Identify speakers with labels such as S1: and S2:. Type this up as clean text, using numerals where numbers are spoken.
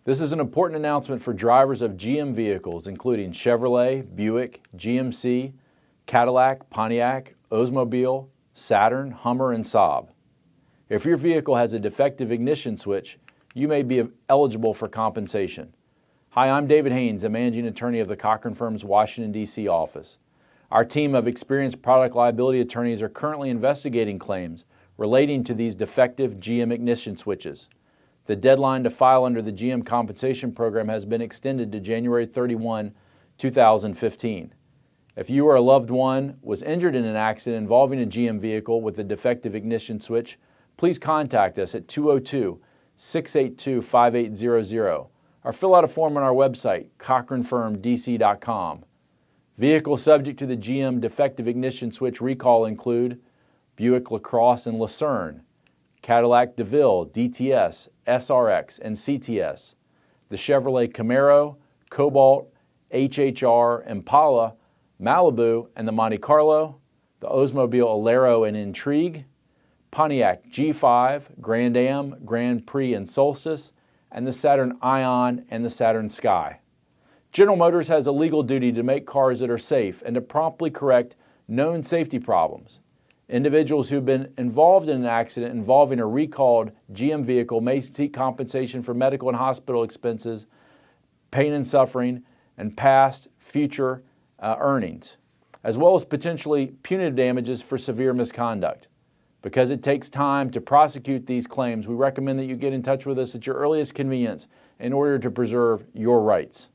S1: This is an important announcement for drivers of GM vehicles, including Chevrolet, Buick, GMC, Cadillac, Pontiac, Oldsmobile, Saturn, Hummer, and Saab. If your vehicle has a defective ignition switch, you may be eligible for compensation. Hi, I'm David Haynes, the managing attorney of the Cochran Firm's Washington, D.C. office. Our team of experienced product liability attorneys are currently investigating claims relating to these defective GM ignition switches. The deadline to file under the GM compensation program has been extended to January 31, 2015. If you or a loved one was injured in an accident involving a GM vehicle with a defective ignition switch, please contact us at 202-682-5800 or fill out a form on our website, cochranfirmdc.com. Vehicles subject to the GM defective ignition switch recall include Buick LaCrosse and Lucerne, Cadillac DeVille, DTS, SRX, and CTS, the Chevrolet Camaro, Cobalt, HHR, Impala, Malibu, and the Monte Carlo, the Oldsmobile Alero and Intrigue, Pontiac G5, Grand Am, Grand Prix, and Solstice, and the Saturn Ion and the Saturn Sky. General Motors has a legal duty to make cars that are safe and to promptly correct known safety problems. Individuals who have been involved in an accident involving a recalled GM vehicle may seek compensation for medical and hospital expenses, pain and suffering, and past, future earnings, as well as potentially punitive damages for severe misconduct. Because it takes time to prosecute these claims, we recommend that you get in touch with us at your earliest convenience in order to preserve your rights.